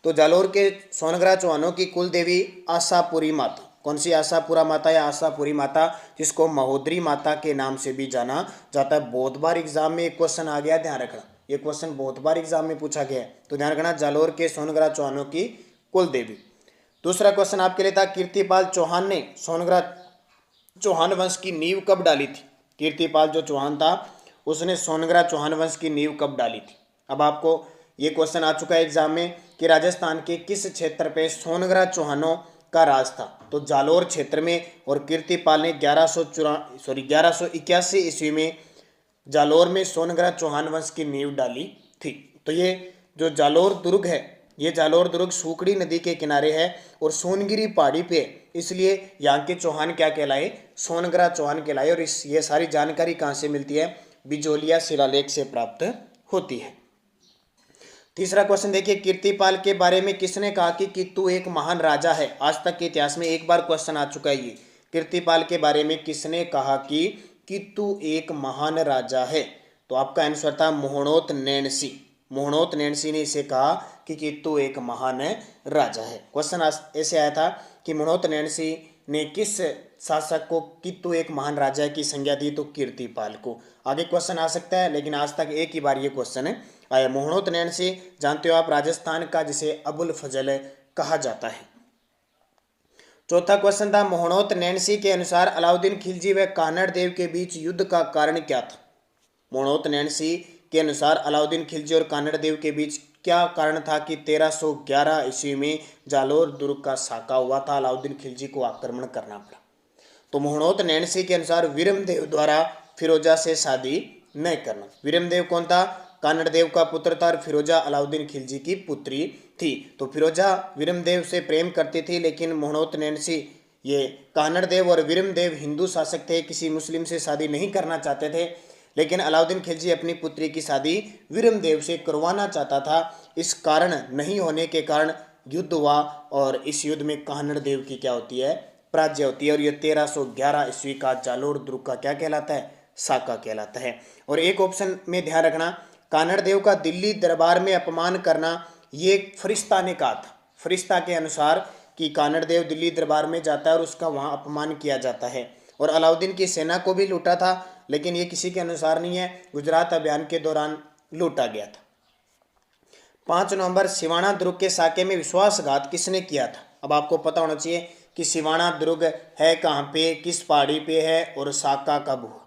तो जालोर के सोनग्रा चौहानों की कुल देवी आशापुरी माता, कौन सी आशापुरा माता या आशापुरी माता, जिसको महोदरी माता के नाम से भी जाना जाता है। बहुत बार एग्जाम में एक क्वेश्चन आ गया, ध्यान रखना, ये क्वेश्चन बहुत बार एग्जाम में पूछा गया है, तो ध्यान रखना, जालोर के सोनग्रा चौहानों की कुल देवी। दूसरा क्वेश्चन आपके लिए था, कीर्तिपाल चौहान ने सोनग्रा चौहान वंश की नींव कब डाली थी। कीर्तिपाल जो चौहान था उसने सोनग्रा चौहान वंश की नींव कब डाली थी। अब आपको ये क्वेश्चन आ चुका है एग्जाम में कि राजस्थान के किस क्षेत्र पे सोनग्रा चौहानों का राज था, तो जालोर क्षेत्र में। और कीर्तिपाल ने 1181 ईस्वी में जालोर में सोनग्रा चौहान वंश की नींव डाली थी। तो ये जो जालोर दुर्ग है, ये जालोर दुर्ग सूखड़ी नदी के किनारे है और सोनगिरी पहाड़ी पे, इसलिए यहाँ के चौहान क्या कहलाए, सोनग्रा चौहान कहलाए। और ये सारी जानकारी कहाँ से मिलती है, बिजोलिया शिलालेख से प्राप्त होती है। तीसरा क्वेश्चन देखिए, कीर्तिपाल के बारे में किसने कहा कि तू एक महान राजा है। आज तक के इतिहास में एक बार क्वेश्चन आ चुका है ये, कीर्तिपाल के बारे में किसने कहा कि तू एक महान राजा है। तो आपका आंसर था मोहनोत नैणसी। मोहनोत नैणसी ने इसे कहा कि तू एक महान राजा है। क्वेश्चन ऐसे आया था कि मोहनोत नैणसी ने किस शासक को कि तू एक महान राजा की संज्ञा दी, तो कीर्तिपाल को। आगे क्वेश्चन आ सकता है, लेकिन आज तक एक ही बार ये क्वेश्चन आया। मोहनोत नैणसी जानते हो आप, राजस्थान का जिसे अबुल फजल कहा जाता है। चौथा क्वेश्चन था, मोहनोत नैणसी के अनुसार अलाउद्दीन खिलजी व कान्हड़ देव के बीच युद्ध का कारण क्या था। मोहनोत नैणसी के अनुसार अलाउद्दीन खिलजी और कान्हड़ देव के बीच क्या कारण था कि 1311 ईस्वी में जालोर दुर्ग का साका हुआ था, अलाउद्दीन खिलजी को आक्रमण करना पड़ा। तो मोहनोत नैणसी के अनुसार वीरमदेव द्वारा फिरोजा से शादी न करना। वीरमदेव कौन था, कान्हड़ देव का पुत्र था, और फिरोजा अलाउद्दीन खिलजी की पुत्री थी। तो फिरोजा वीरमदेव से प्रेम करती थी, लेकिन मोहनोत नैणसी, ये कान्हड़ देव और वीरमदेव हिंदू शासक थे, किसी मुस्लिम से शादी नहीं करना चाहते थे, लेकिन अलाउद्दीन खिलजी अपनी पुत्री की शादी वीरमदेव से करवाना चाहता था। इस कारण नहीं होने के कारण युद्ध हुआ, और इस युद्ध में कान्हड़ देव की क्या होती है, पराजय होती है। और ये 1311 ईस्वी का जालोर दुर्ग का क्या कहलाता है, साका कहलाता है। और एक ऑप्शन में ध्यान रखना, कान्हड़ देव का दिल्ली दरबार में अपमान करना, ये फरिश्ता ने कहा था। फरिश्ता के अनुसार कि कान्हड़ देव दिल्ली दरबार में जाता है और उसका वहाँ अपमान किया जाता है। और अलाउद्दीन की सेना को भी लूटा था, लेकिन ये किसी के अनुसार नहीं है, गुजरात अभियान के दौरान लूटा गया था। 5 नवंबर सिवाना दुर्ग के साके में विश्वासघात किसने किया था। अब आपको पता होना चाहिए कि सिवाना दुर्ग है कहाँ पे, किस पहाड़ी पे है, और साका कब हुआ।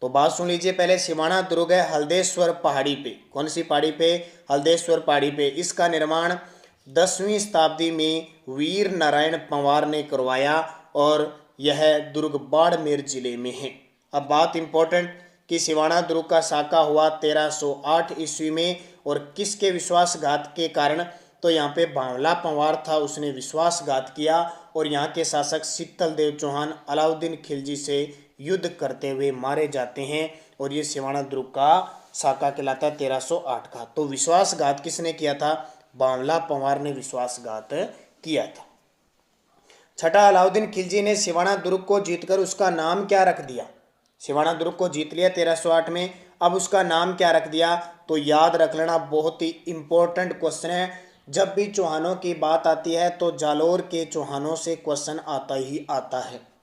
तो बात सुन लीजिए पहले, सिवाना दुर्ग है हल्देश्वर पहाड़ी पे। कौन सी पहाड़ी पे, हल्देश्वर पहाड़ी पे। इसका निर्माण 10वीं शताब्दी में वीर नारायण पंवार ने करवाया, और यह दुर्ग बाड़मेर जिले में है। अब बात इंपॉर्टेंट कि सिवाना दुर्ग का साका हुआ 1308 ईस्वी में, और किसके विश्वासघात के कारण, तो यहाँ पे बावला पंवार था, उसने विश्वासघात किया, और यहाँ के शासक शीतल देव चौहान अलाउद्दीन खिलजी से युद्ध करते हुए मारे जाते हैं, और ये सिवाना दुर्ग का साका कहलाता है 1308 का। तो विश्वासघात किसने किया था, बावला पंवार ने विश्वासघात किया था। छठा, अलाउद्दीन खिलजी ने सिवाना दुर्ग को जीतकर उसका नाम क्या रख दिया। सिवाना दुर्ग को जीत लिया 1308 में, अब उसका नाम क्या रख दिया, तो याद रख लेना, बहुत ही इंपॉर्टेंट क्वेश्चन है। जब भी चौहानों की बात आती है तो जालोर के चौहानों से क्वेश्चन आता ही आता है।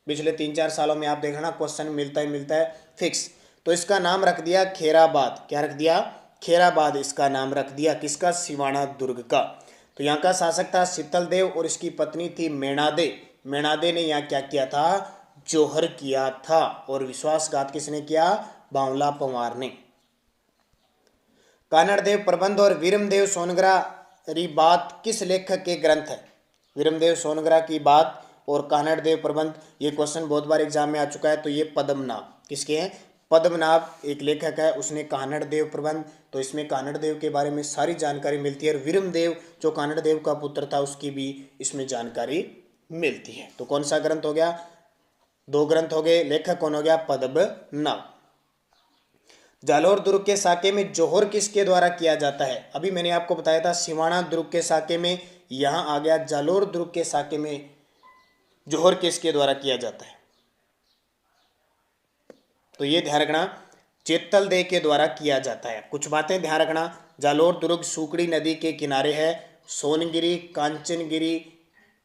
पिछले 3-4 सालों में आप देखना क्वेश्चन मिलता है फिक्स। तो इसका नाम रख दिया खेराबाद। क्या रख दिया, खेराबाद इसका नाम रख दिया, किसका, सिवाना दुर्ग का। तो यहाँ का शासक था शीतल देव, और इसकी पत्नी थी मेणादे। मेणादे ने यहाँ क्या किया था, जोहर किया था। और विश्वासघात किसने किया, बावला पंवार ने। कान्हड़ देव प्रबंध और वीरमदेव सोनग्रा री बात किस लेखक के ग्रंथ है। वीरमदेव सोनग्रा की बात और कान्हड़ देव प्रबंध, ये क्वेश्चन बहुत बार एग्जाम में आ चुका है। तो ये पद्मनाभ किसके हैं, पद्मनाभ एक लेखक है, उसने कान्हड़ देव प्रबंध, तो इसमें कान्हड़ देव के बारे में सारी जानकारी मिलती है। और वीरमदेव जो कान्हड़ देव का पुत्र था उसकी भी इसमें जानकारी मिलती है। तो कौन सा ग्रंथ हो गया, 2 ग्रंथ हो गए, लेखक कौन हो गया, पद्मनाभ। जालोर दुर्ग के साके में जोहर किसके द्वारा किया जाता है। अभी मैंने आपको बताया था सिवाना दुर्ग के साके में, यहाँ आ गया जालोर दुर्ग के साके में जोहर किसके द्वारा किया जाता है। तो ये ध्यान रखना, चेतल देव के द्वारा किया जाता है। कुछ बातें ध्यान रखना, जालोर दुर्ग सूकड़ी नदी के किनारे है, सोनगिरी, कांचनगिरी,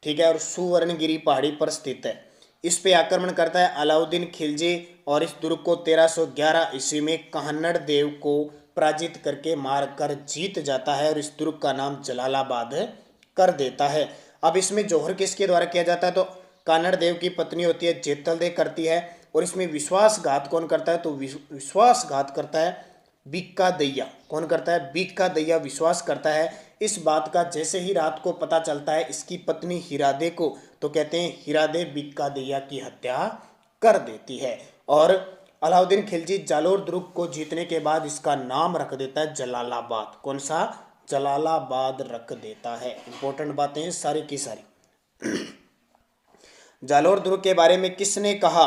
ठीक है, और सुवर्णगिरी पहाड़ी पर स्थित है। इस पे आक्रमण करता है अलाउद्दीन खिलजी और इस दुर्ग को 1311 ईस्वी में कन्नड़ देव को पराजित करके मारकर जीत जाता है और इस दुर्ग का नाम जलालाबाद कर देता है। अब इसमें जौहर किसके द्वारा किया जाता है, तो कन्नड़ देव की पत्नी होती है जेतल दे करती है। और इसमें विश्वासघात कौन करता है, तो विश्वासघात करता है बीका दैया। कौन करता है, बीका दैया विश्वास करता है। इस बात का जैसे ही रात को पता चलता है इसकी पत्नी हिरादे को, तो कहते हैं हिरादे बीका दैया की हत्या कर देती है। और अलाउद्दीन खिलजी जालोर दुर्ग को जीतने के बाद इसका नाम रख देता है जलालाबाद। कौन सा, जलालाबाद रख देता है। इंपॉर्टेंट बातें हैं सारी की सारी। जालोर दुर्ग के बारे में किसने कहा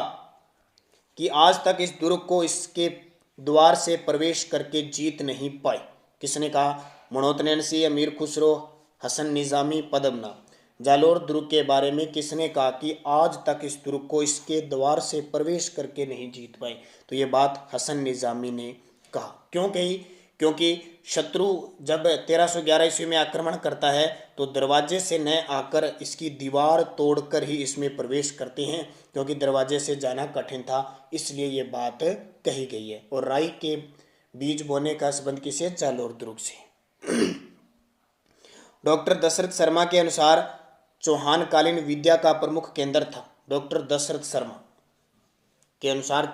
कि आज तक इस दुर्ग को इसके द्वार से प्रवेश करके जीत नहीं पाए? किसने कहा? मनोतनैन सिंह, अमीर खुसरो, हसन निजामी, पद्मनाभ। जालोर दुर्ग के बारे में किसने कहा कि आज तक इस दुर्ग को इसके द्वार से प्रवेश करके नहीं जीत पाए? तो ये बात हसन निजामी ने कहा। क्यों कही? क्योंकि शत्रु जब 1311 ईस्वी में आक्रमण करता है तो दरवाजे से न आकर इसकी दीवार तोड़कर ही इसमें प्रवेश करते हैं, क्योंकि दरवाजे से जाना कठिन था, इसलिए ये बात कही गई है। और राई के बीज बोने का संबंध किसे? जालोर दुर्ग से। डॉक्टर दशरथ शर्मा के अनुसार चौहान कालीन विद्या का प्रमुख केंद्र था। डॉक्टर दशरथ शर्मा के अनुसार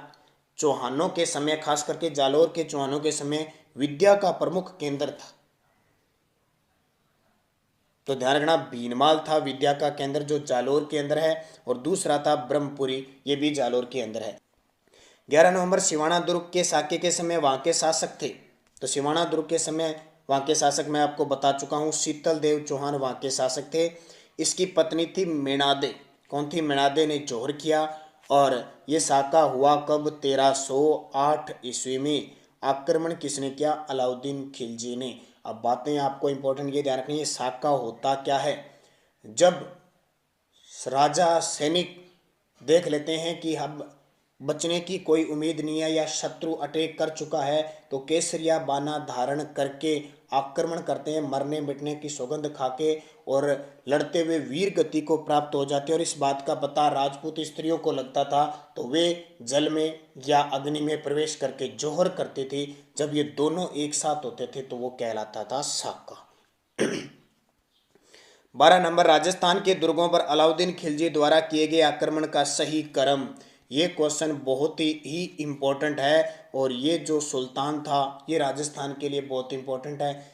चौहानों के समय, खास करके जालोर के चौहानों के समय विद्या का प्रमुख केंद्र था। तो ध्यान रखना, भीनमाल था विद्या का केंद्र जो जालोर के अंदर है, और दूसरा था ब्रह्मपुरी, ये भी जालोर के अंदर है। 11 नवंबर सिवाना दुर्ग के साके के समय वहां के शासक थे। तो सिवाना दुर्ग के समय वहां के शासक मैं आपको बता चुका हूं, शीतल देव चौहान वहां के शासक थे। इसकी पत्नी थी मेणादे। कौन थी? मेणादे ने जौहर किया। और ये साका हुआ कब? 1308 ईस्वी में। आक्रमण किसने किया? अलाउद्दीन खिलजी ने। अब बातें आपको इंपॉर्टेंट ये ध्यान रखनी है, साका होता क्या है? जब राजा सैनिक देख लेते हैं कि अब बचने की कोई उम्मीद नहीं है या शत्रु अटैक कर चुका है, तो केसरिया बाना धारण करके आक्रमण करते हैं, मरने मिटने की सौगंध खाके, और लड़ते हुए वीर गति को प्राप्त हो जाते हैं। और इस बात का पता राजपूत स्त्रियों को लगता था, तो वे जल में या अग्नि में प्रवेश करके जौहर करते थे। जब ये दोनों एक साथ होते थे तो वो कहलाता था साका। 12 नंबर, राजस्थान के दुर्गों पर अलाउद्दीन खिलजी द्वारा किए गए आक्रमण का सही क्रम। ये क्वेश्चन बहुत ही इम्पोर्टेंट है, और ये जो सुल्तान था ये राजस्थान के लिए बहुत इम्पोर्टेंट है।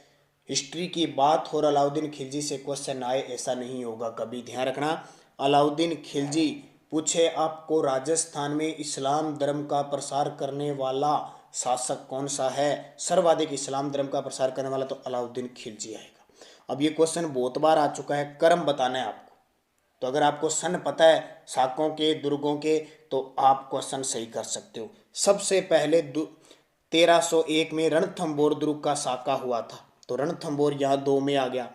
हिस्ट्री की बात हो और अलाउद्दीन खिलजी से क्वेश्चन आए, ऐसा नहीं होगा कभी, ध्यान रखना। अलाउद्दीन खिलजी पूछे आपको राजस्थान में इस्लाम धर्म का प्रसार करने वाला शासक कौन सा है, सर्वाधिक इस्लाम धर्म का प्रसार करने वाला, तो अलाउद्दीन खिलजी आएगा। अब ये क्वेश्चन बहुत बार आ चुका है, क्रम बताना है आपको। तो अगर आपको सन पता है साकों के, दुर्गों के, तो आप क्वेश्चन सही कर सकते हो। सबसे पहले 1301 में रणथंभौर दुर्ग का साका हुआ था, तो रणथंभौर यहाँ 2 में आ गया।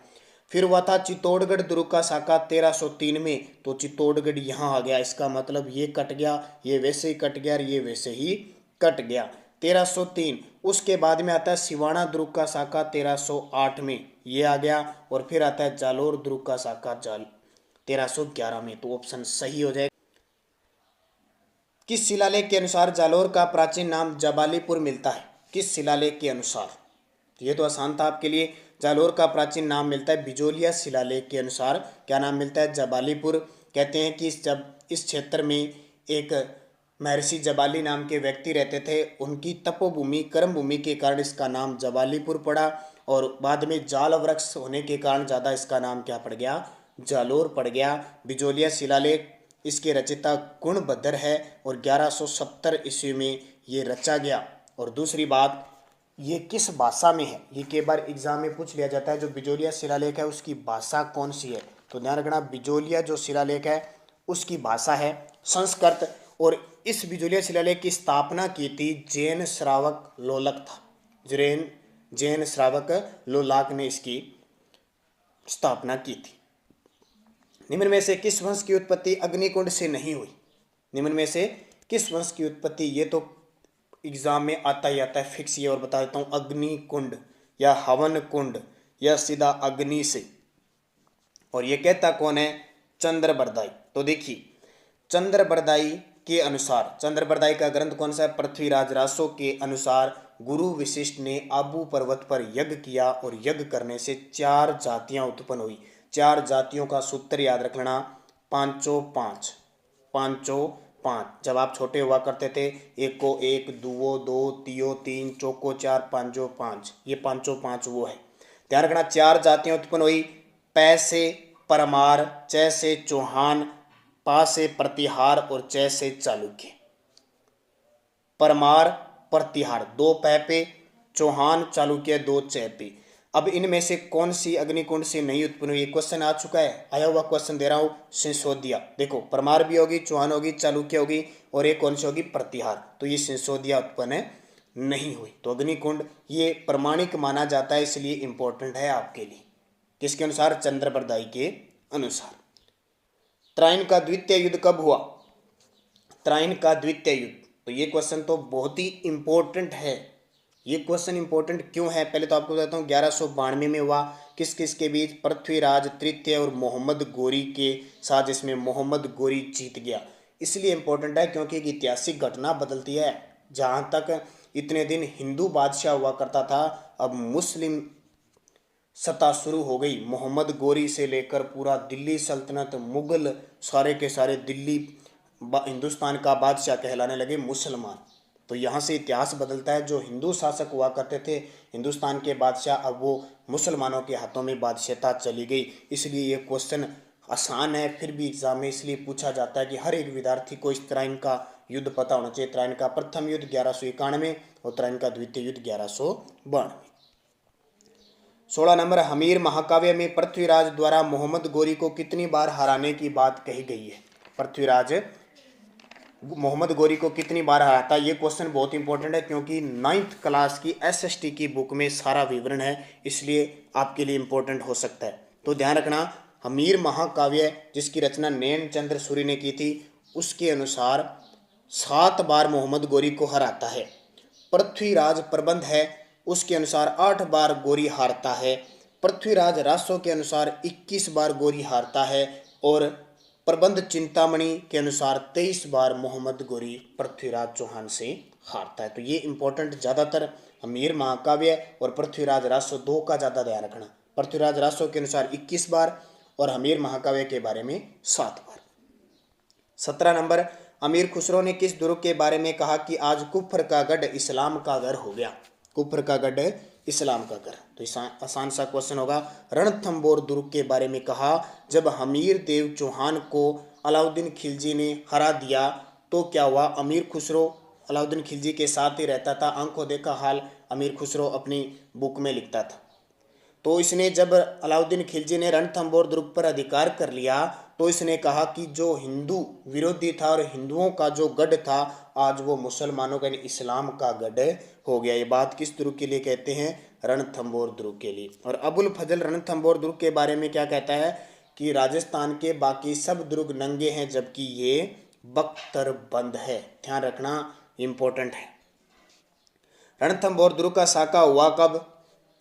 फिर हुआ था चित्तौड़गढ़ दुर्ग का साका 1303 में, तो चित्तौड़गढ़ यहाँ आ गया। इसका मतलब ये कट गया, ये वैसे ही कट गया, और ये वैसे ही कट गया। 1303। उसके बाद में आता है सिवाना दुर्ग का साका 1308 में, ये आ गया। और फिर आता है जालोर दुर्ग का साका 1311 में, तो ऑप्शन सही हो जाएगा। किस शिलालेख के अनुसार जालोर का प्राचीन नाम जबालीपुर मिलता है? किस शिलालेख के अनुसार? ये तो आसान था आपके लिए। जालोर का प्राचीन नाम मिलता है बिजोलिया शिलालेख के अनुसार। क्या नाम मिलता है? जबालीपुर। कहते हैं कि जब इस क्षेत्र में एक महर्षि जबाली नाम के व्यक्ति रहते थे, उनकी तपोभूमि, कर्म भूमि के कारण इसका नाम जबालीपुर पड़ा, और बाद में जाल वृक्ष होने के कारण ज़्यादा इसका नाम क्या पड़ गया? जालोर पड़ गया। बिजोलिया शिलालेख, इसके रचयिता गुणभद्र है, और 1170 ईस्वी में ये रचा गया। और दूसरी बात, ये किस भाषा में है? ये कई बार एग्जाम में पूछ लिया जाता है, जो बिजोलिया शिलालेख है उसकी भाषा कौन सी है? तो ध्यान रखना, बिजोलिया जो शिलालेख है उसकी भाषा है संस्कृत। और इस बिजोलिया शिलालेख की स्थापना की थी जैन श्रावक लोलक था। जैन श्रावक लोलाक ने इसकी स्थापना की थी। निम्न में से किस वंश की उत्पत्ति अग्निकुंड से नहीं हुई? निम्न में से किस वंश की उत्पत्ति, ये तो एग्जाम में आता ही आता है फिक्स। ये और बता देता हूँ, अग्निकुंड या हवन कुंड या सीधा अग्नि से। और ये कहता कौन है? चंद्रबरदाई। तो देखिए चंद्रबरदाई के अनुसार, चंद्रबरदाई का ग्रंथ कौन सा है? पृथ्वीराज रासो के अनुसार गुरु वशिष्ठ ने आबू पर्वत पर यज्ञ किया और यज्ञ करने से 4 जातियां उत्पन्न हुई। 4 जातियों का सूत्र याद रख लेना, पांचों पांच, पांचों पांच। जब आप छोटे हुआ करते थे, एक को एक, दुओ दो, तियो तीन, चौको 4, पांचों पांच, ये पांचों पांच वो है। ध्यान रखना 4 जातियां उत्पन्न हुई। पै से परमार, च से चौहान, पा से प्रतिहार और च से चालुक्य। परमार प्रतिहार 2 पै पे, चौहान चालुक्य 2 च पे। अब इनमें से कौन सी अग्निकुंड से नहीं उत्पन्न हुई? क्वेश्चन आ चुका है, आया हुआ क्वेश्चन दे रहा हूं, सिंसोदिया। देखो परमार भी होगी, चौहान होगी, चालुक्य होगी और एक कौन सी होगी? प्रतिहार। तो ये सिंसोदिया उत्पन्न नहीं हुई। तो अग्निकुंड ये प्रमाणिक माना जाता है, इसलिए इंपॉर्टेंट है आपके लिए। किसके अनुसार? चंद्रबरदाई के अनुसार। त्राइन का द्वितीय युद्ध कब हुआ? त्राइन का द्वितीय युद्ध, तो ये क्वेश्चन तो बहुत ही इंपॉर्टेंट है। ये क्वेश्चन इंपॉर्टेंट क्यों है? पहले तो आपको बताता हूँ। 1192 में हुआ। किस किस के बीच? पृथ्वीराज तृतीय और मोहम्मद गोरी के साथ, जिसमें मोहम्मद गोरी जीत गया। इसलिए इंपॉर्टेंट है क्योंकि एक ऐतिहासिक घटना बदलती है। जहाँ तक इतने दिन हिंदू बादशाह हुआ करता था, अब मुस्लिम सत्ता शुरू हो गई। मोहम्मद गोरी से लेकर पूरा दिल्ली सल्तनत, मुगल, सारे के सारे दिल्ली हिंदुस्तान का बादशाह कहलाने लगे मुसलमान। तो यहाँ से इतिहास बदलता है। जो हिंदू शासक हुआ करते थे हिंदुस्तान के बादशाह, अब वो मुसलमानों के हाथों में बादशाहता चली गई। इसलिए ये क्वेश्चन आसान है, फिर भी एग्जाम में इसलिए पूछा जाता है कि हर एक विद्यार्थी को इस त्राइन का युद्ध पता होना चाहिए। त्राइन का प्रथम युद्ध 1191 और त्राइन का द्वितीय युद्ध 1192। 16 नंबर, हमीर महाकाव्य में पृथ्वीराज द्वारा मोहम्मद गोरी को कितनी बार हराने की बात कही गई है? पृथ्वीराज मोहम्मद गोरी को कितनी बार हराता? ये क्वेश्चन बहुत इंपॉर्टेंट है क्योंकि 9th क्लास की SST की बुक में सारा विवरण है, इसलिए आपके लिए इंपॉर्टेंट हो सकता है। तो ध्यान रखना, हमीर महाकाव्य जिसकी रचना नैन चंद्र सूरी ने की थी, उसके अनुसार 7 बार मोहम्मद गोरी को हराता है। पृथ्वीराज प्रबंध है उसके अनुसार 8 बार गोरी हारता है। पृथ्वीराज रासो के अनुसार 21 बार गोरी हारता है और प्रबंध चिंतामणि के अनुसार 23 बार मोहम्मद गोरी पृथ्वीराज चौहान से हारता है। तो ये इंपॉर्टेंट, ज़्यादातर हमीर महाकाव्य और पृथ्वीराज रासो 2 का ज़्यादा ध्यान रखना। पृथ्वीराज रासो के अनुसार 21 बार और हमीर महाकाव्य के बारे में 7 बार। 17 नंबर, अमीर खुसरो ने किस दुर्ग के बारे में कहा कि आज कुफर का गढ़ इस्लाम का घर हो गया? कुफर का गढ़ इस्लाम का घर। तो आसान सा क्वेश्चन होगा। रणथंबोर दुर्ग के बारे में कहा जब हमीर देव चौहान को अलाउद्दीन खिलजी ने हरा दिया तो क्या हुआ? अमीर खुसरो अलाउद्दीन खिलजी के साथ ही रहता था। आंखों देखा हाल अमीर खुसरो अपनी बुक में लिखता था। तो इसने जब अलाउद्दीन खिलजी ने रणथंबोर दुर्ग पर अधिकार कर लिया तो इसने कहा कि जो हिंदू विरोधी था और हिंदुओं का जो गढ़ था, आज वो मुसलमानों का इस्लाम का गढ़ हो गया। ये बात किस दुर्ग के लिए कहते हैं? रणथंबोर दुर्ग के लिए। और अबुल फजल रणथंबोर दुर्ग के बारे में क्या कहता है कि राजस्थान के बाकी सब दुर्ग नंगे हैं जबकि ये बख्तरबंद है। ध्यान रखना, इंपॉर्टेंट है। रणथंबोर दुर्ग का साका हुआ कब?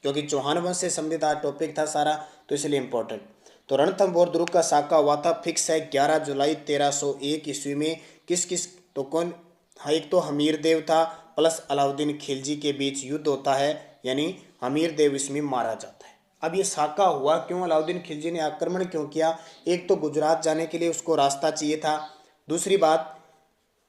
क्योंकि चौहान वंश से संबंधित टॉपिक था सारा, तो इसलिए इंपॉर्टेंट। तो रणथंबोर दुर्ग का साका हुआ था, फिक्स है 11 जुलाई 1301 ईस्वी में। किस किस? तो कौन? हाँ, एक तो हमीर देव था प्लस अलाउद्दीन खिलजी के बीच युद्ध होता है, यानी हमीर देव इसमें मारा जाता है। अब ये साका हुआ क्यों? अलाउद्दीन खिलजी ने आक्रमण क्यों किया? एक तो गुजरात जाने के लिए उसको रास्ता चाहिए था। दूसरी बात,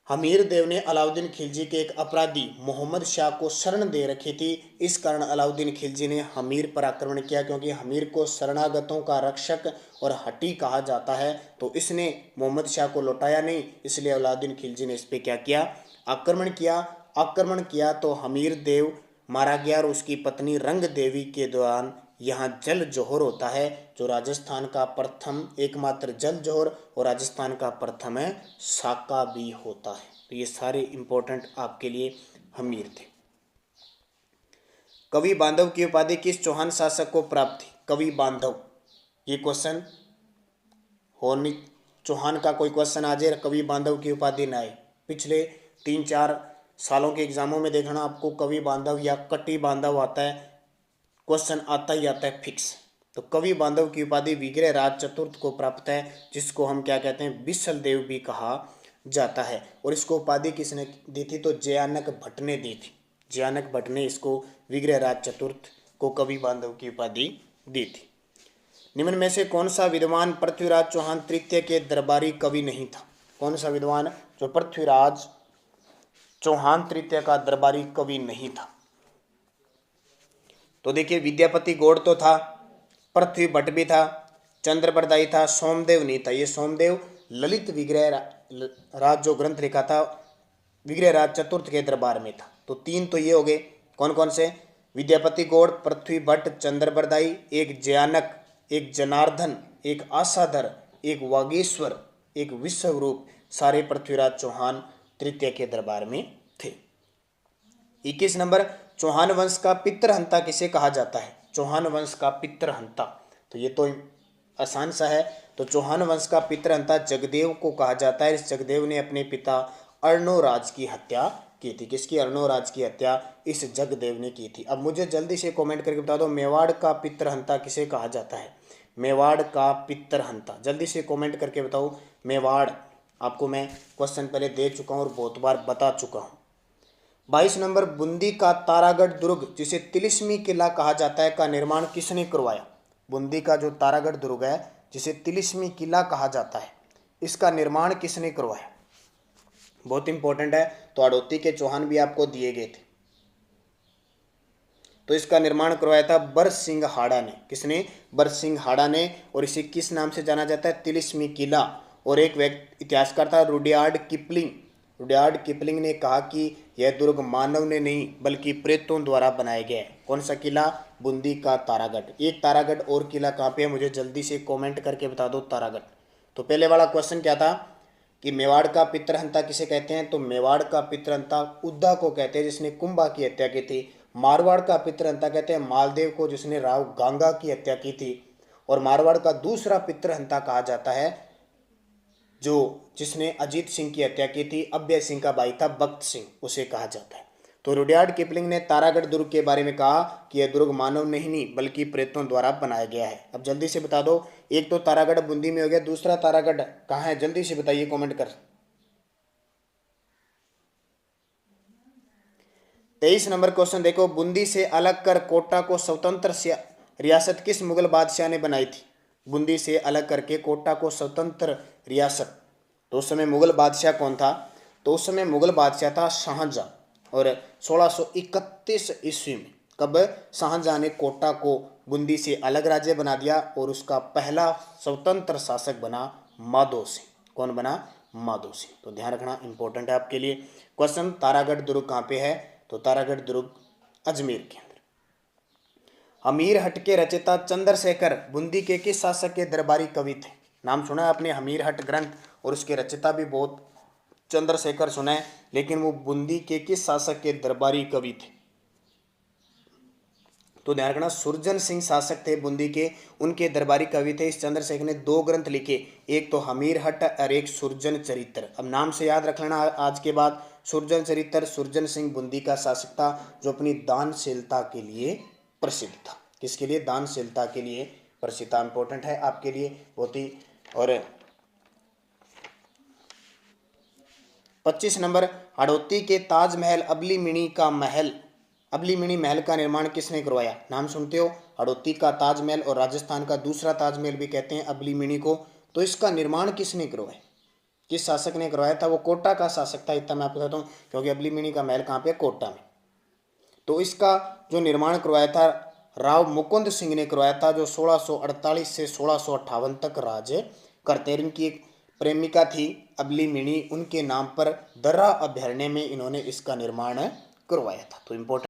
हमीर देव ने अलाउद्दीन खिलजी के एक अपराधी मोहम्मद शाह को शरण दे रखी थी। इस कारण अलाउद्दीन खिलजी ने हमीर पर आक्रमण किया, क्योंकि हमीर को शरणागतों का रक्षक और हटी कहा जाता है। तो इसने मोहम्मद शाह को लौटाया नहीं, इसलिए अलाउद्दीन खिलजी ने इस पर क्या किया? आक्रमण किया। आक्रमण किया तो हमीर देव मारा गया और उसकी पत्नी रंग देवी के दौरान यहाँ जल जोहर होता है, जो राजस्थान का प्रथम एकमात्र जल जोहर और राजस्थान का प्रथम है साका भी होता है। तो ये सारे इंपॉर्टेंट आपके लिए हमीर थे। कवि बांधव की उपाधि किस चौहान शासक को प्राप्त थी? कवि बांधव, ये क्वेश्चन होनी, चौहान का कोई क्वेश्चन आ जाए कवि बांधव की उपाधि ना आए। पिछले 3-4 सालों के एग्जामों में देखना आपको कवि बांधव या कटी बांधव आता है। क्वेश्चन आता ही आता है फिक्स। तो कवि बांधव की उपाधि विग्रह राज चतुर्थ को प्राप्त है, जिसको हम क्या कहते हैं, विसल देव भी कहा जाता है। और इसको उपाधि किसने दी थी, तो जयानक भट्ट ने दी थी। जयानक भट्ट ने इसको विग्रह राज चतुर्थ को कवि बांधव की उपाधि दी थी। निम्न में से कौन सा विद्वान पृथ्वीराज चौहान तृतीय के दरबारी कवि नहीं था? कौन सा विद्वान जो पृथ्वीराज चौहान तृतीय का दरबारी कवि नहीं था? तो देखिए, विद्यापति गौड़ तो था, पृथ्वी भट्ट भी था, चंद्रबरदाई था, सोमदेव नहीं था। ये सोमदेव ललित विग्रह राज जो ग्रंथ लिखा था विग्रह राज चतुर्थ के दरबार में था। तो तीन तो ये हो गए, कौन कौन से? विद्यापति गौड़, पृथ्वी भट्ट, चंद्रबरदाई, एक जयानक, एक जनार्दन, एक आशाधर, एक वागीश्वर, एक विश्वरूप, सारे पृथ्वीराज चौहान तृतीय के दरबार में थे। 21 नंबर, चौहान वंश का पितृहंता किसे कहा जाता है? चौहान वंश का पितृहंता, तो ये तो आसान सा है। तो चौहान वंश का पितृहंता जगदेव को कहा जाता है। इस जगदेव ने अपने पिता अर्णोराज की हत्या की थी। किसकी? अर्णोराज की हत्या इस जगदेव ने की थी। अब मुझे जल्दी से कमेंट करके बता दो, मेवाड़ का पितृहंता किसे कहा जाता है? मेवाड़ का पितृहंता, जल्दी से कमेंट करके बताओ। मेवाड़, आपको मैं क्वेश्चन पहले दे चुका हूँ और बहुत बार बता चुका हूँ। 22 नंबर, बूंदी का तारागढ़ दुर्ग जिसे तिलिस्मी किला कहा जाता है का निर्माण किसने करवाया? बूंदी का जो तारागढ़ दुर्ग है जिसे तिलिस्मी किला कहा जाता है, इसका निर्माण किसने करवाया? बहुत इंपॉर्टेंट है। तो हड़ौती के चौहान भी आपको दिए गए थे। तो इसका निर्माण करवाया था बरसिंघहाड़ा ने। किसने? बरसिंघहाड़ा ने। और इसे किस नाम से जाना जाता है? तिलिस्मी किला। और एक व्यक्ति इतिहासकार था रुडयार्ड किपलिंग। रुडयार्ड किपलिंग ने कहा कि यह दुर्ग मानव ने नहीं बल्कि प्रेतों द्वारा बनाया गया है। कौन सा किला? बूंदी का तारागढ़। एक तारागढ़ और किला कहाँ पे है? मुझे जल्दी से कमेंट करके बता दो तारागढ़। तो पहले वाला क्वेश्चन क्या था कि मेवाड़ का पितृहंता किसे कहते हैं? तो मेवाड़ का पितृहंता उद्दा को कहते हैं जिसने कुंभा की हत्या की थी। मारवाड़ का पितृहंता कहते हैं मालदेव को जिसने राव गांगा की हत्या की थी। और मारवाड़ का दूसरा पितृहंता कहा जाता है जो जिसने अजीत सिंह की हत्या की थी, अभय सिंह का भाई था बख्त सिंह, उसे कहा जाता है। तो रुडयार्ड किपलिंग ने तारागढ़ दुर्ग के बारे में कहा कि यह दुर्ग मानव नहीं बल्कि प्रेतों द्वारा बनाया गया है। अब जल्दी से बता दो, एक तो तारागढ़ बूंदी में हो गया, दूसरा तारागढ़ कहाँ है? जल्दी से बताइए कमेंट कर। 23 नंबर क्वेश्चन देखो, बूंदी से अलग कर कोटा को स्वतंत्र रियासत किस मुगल बादशाह ने बनाई थी? बूंदी से अलग करके कोटा को स्वतंत्र रियासत, तो उस समय मुगल बादशाह कौन था? तो उस समय मुगल बादशाह था शाहजहां। और 1631 ईस्वी में कब शाहजहां ने कोटा को बूंदी से अलग राज्य बना दिया और उसका पहला स्वतंत्र शासक बना माधो सिंह। कौन बना? माधो सिंह। तो ध्यान रखना, इंपॉर्टेंट है आपके लिए क्वेश्चन। तारागढ़ दुर्ग कहाँ पे है? तो तारागढ़ दुर्ग अजमेर के अंदर। हमीर हट के रचयिता चंद्रशेखर बूंदी के किस शासक के दरबारी कवि थे? नाम सुना है आपने हमीर हट ग्रंथ, और उसके रचयिता भी बहुत चंद्रशेखर सुना है, लेकिन वो बूंदी के किस शासक के दरबारी कवि थे? तो ध्यान रखना, सुरजन सिंह शासक थे बूंदी के, उनके दरबारी कवि थे। इस चंद्रशेखर ने 2 ग्रंथ लिखे, एक तो हमीर हट और एक सुरजन चरित्र। अब नाम से याद रख लेना आज के बाद, सुरजन चरित्र। सुरजन सिंह बूंदी का शासक था जो अपनी दानशीलता के लिए प्रसिद्ध था। किसके लिए? दानशीलता के लिए प्रसिद्ध था। इंपॉर्टेंट है आपके लिए बहुत ही। और 25 नंबर, हड़ौती के ताजमहल अबली महल का निर्माण किसने करवाया? नाम सुनते हो, हड़ौती का ताजमहल और राजस्थान का दूसरा ताजमहल भी कहते हैं अबली को। तो इसका निर्माण किसने करवाया? किस शासक ने करवाया था? वो कोटा का शासक था। इतना मैं आपको बताता हूँ, क्योंकि अबली का महल कहाँ पे? कोटा में। तो इसका जो निर्माण करवाया था राव मुकुंद सिंह ने करवाया था, जो 1648 से 1658 तक राज्य करते हैं। इनकी एक प्रेमिका थी अबली मिणी, उनके नाम पर दर्रा अभयारण्य में इन्होंने इसका निर्माण करवाया था। तो इम्पोर्टेंट